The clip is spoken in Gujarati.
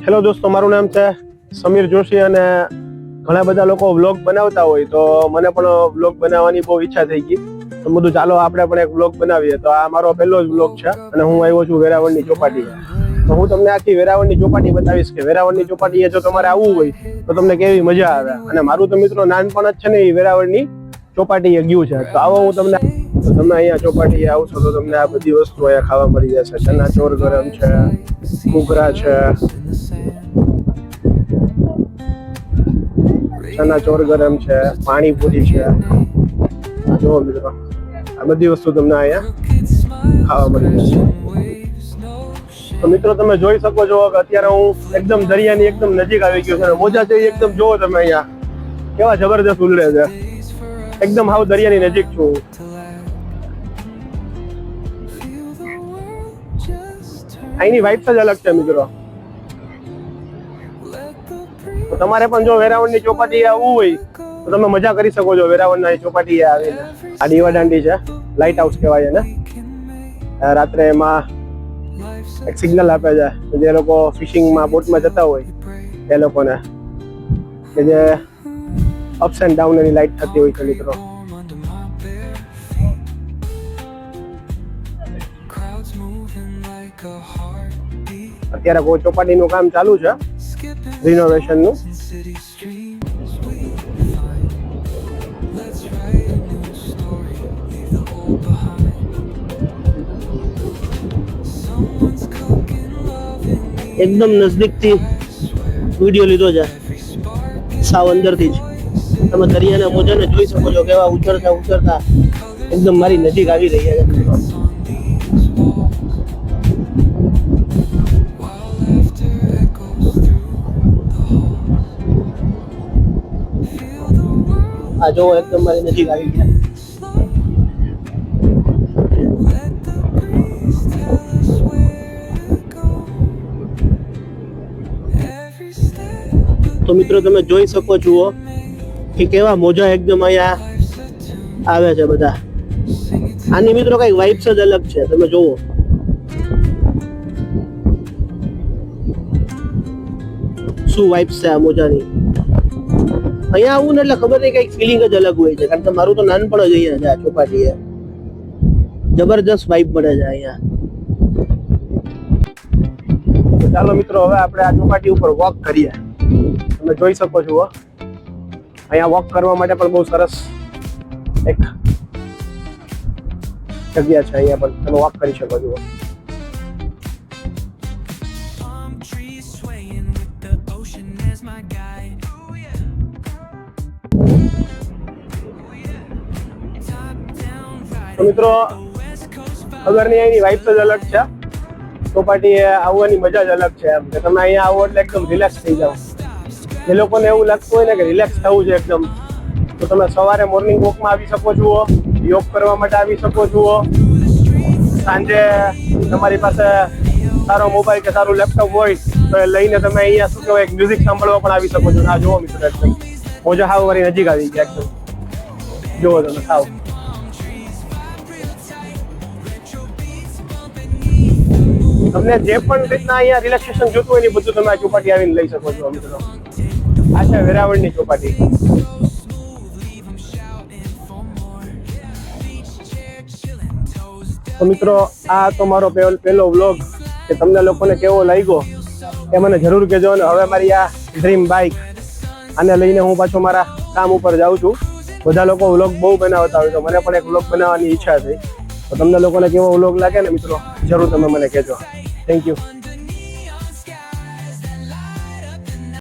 હેલો દોસ્તો, મારું નામ છે સમીર જોશી અને ઘણા બધા લોકો વ્લોગ બનાવતા હોય તો મને પણ વ્લોગ બનાવવાની બહુ ઈચ્છા થઈ ગઈ. તો બધું ચાલો આપણે પણ એક વ્લોગ બનાવીએ. તો આ મારો પહેલો જ વ્લોગ છે અને હું આવ્યો છું વેરાવળની ચોપાટી. તો હું તમને આખી વેરાવળની ચોપાટી બતાવીશ કે વેરાવળની ચોપાટીએ જો તમારે આવવું હોય તો તમને કેવી મજા આવે. અને મારું તો મિત્રો નાનપણ જ છે ને એ વેરાવળની ચોપાટીએ ગયું છે. તો આવો હું તમને તમે અહીંયા ચોપાટીએ આવશો તો તમને આ બધી વસ્તુ અહીંયા ખાવા મળી જશે. ચના ચોર ગરમ છે, ઘૂઘરા છે, ચના ચોર ગરમ છે, પાણીપુરી છે. જો મિત્રો આ બધી વસ્તુ તમને અહીંયા ખાવા મળી જશે. તો મિત્રો તમે જોઈ શકો છો કે અત્યારે હું એકદમ દરિયાની એકદમ નજીક આવી ગયો છું અને મોજા છે એકદમ જોવો તમે અહીંયા કેવા જબરદસ્ત ઉલળે છે. એકદમ હાવ દરિયાની નજીક છું. અહીંની વાઇબ્સ જ અલગ છે મિત્રો. તો તમારે પણ જો વેરાવળની ચોપાટીએ આવવું હોય તો તમે મજા કરી શકો છો વેરાવળના ચોપાટીએ આવીને. આ દીવા દાંડી છે, લાઇટ હાઉસ કહેવાય ને. રાત્રે એમાં એક સિગ્નલ આપે છે જે લોકો ફિશિંગમાં બોટમાં જતા હોય એ લોકોને, કે જે ups and down any light થતી હોય છે મિત્રો. અત્યારે ચોપાટીનું કામ ચાલુ છે, રિનોવેશનનું. એકદમ નજદીકથી વિડીયો લીધો છે, સાવ અંદરથી જ. તમે દરિયાના મોજાને જોઈ શકો છો કેવા ઉતરતા એકદમ મારી નજીક આવી રહ્યા છે. આ જો એકદમ મારી નજીક આવી ગયા. તો મિત્રો તમે જોઈ શકો છો કે કેવા મોજા એકદમ અહીંયા આવે છે બધા. આની મિત્રો કઈક વાઇબ્સ જ અલગ છે. તમે જોવો શું વાઇબ્સ છે આ મોજાની. અહીંયા આવું ને એટલે ખબર નહીં કઈક ફિલિંગ જ અલગ હોય છે. કારણ કે મારું તો નાનપણ જ અહીંયા છે. આ ચોપાટીએ જબરજસ્ત વાઇબ મળે છે અહીંયા. ચાલો મિત્રો હવે આપણે આ ચોપાટી ઉપર વોક કરીએ. તમે જોઈ શકો છો અહીંયા વોક કરવા માટે પણ બહુ સરસ એક જગ્યા છે. અહીંયા પણ તમે વોક કરી શકો છો. તો મિત્રો અગરની અહીંની વાઇબ્સ જ અલગ છે. ચોપાટીએ આવવાની મજા જ અલગ છે. એમ કે તમે અહીંયા આવો એટલે એકદમ રિલેક્સ થઈ જાઓ. જે લોકોને એવું લાગતું હોય ને કે રિલેક્સ થવું છે એકદમ, તો તમે સવારે મોર્નિંગ વોકમાં આવી શકો છો, યોગ કરવા માટે આવી શકો છો. સાંજે તમારી પાસે સારો મોબાઈલ કે સારું લેપટોપ હોય તો એ લઈને તમે અહીંયા શું કહેવાય મ્યુઝિક સાંભળવા પણ આવી શકો છો. આ જોવો મિત્રો એકદમ મોજા હાવ વાળી નજીક આવી ગયા એકદમ. જોવો તમે સાવ. તમને જે પણ રીતના અહીંયા રિલેક્સેશન જોતું હોય ને બધું તમે આ ચોપાટી આવીને લઈ શકો છો મિત્રો. આ છે વેરાવળની ચોપાટી. તો મિત્રો આ તો મારો પહેલો વ્લોગ કે તમને લોકોને કેવો લાગ્યો એ મને જરૂર કહેજો. અને હવે મારી આ ડ્રીમ બાઇક આને લઈને હું પાછો મારા કામ ઉપર જાઉં છું. બધા લોકો વ્લોગ બહુ બનાવતા હોય તો મને પણ એક વ્લોગ બનાવવાની ઈચ્છા થઈ. તો તમને લોકોને કેવો વ્લોગ લાગે ને મિત્રો જરૂર તમે મને કહેજો. Thank you.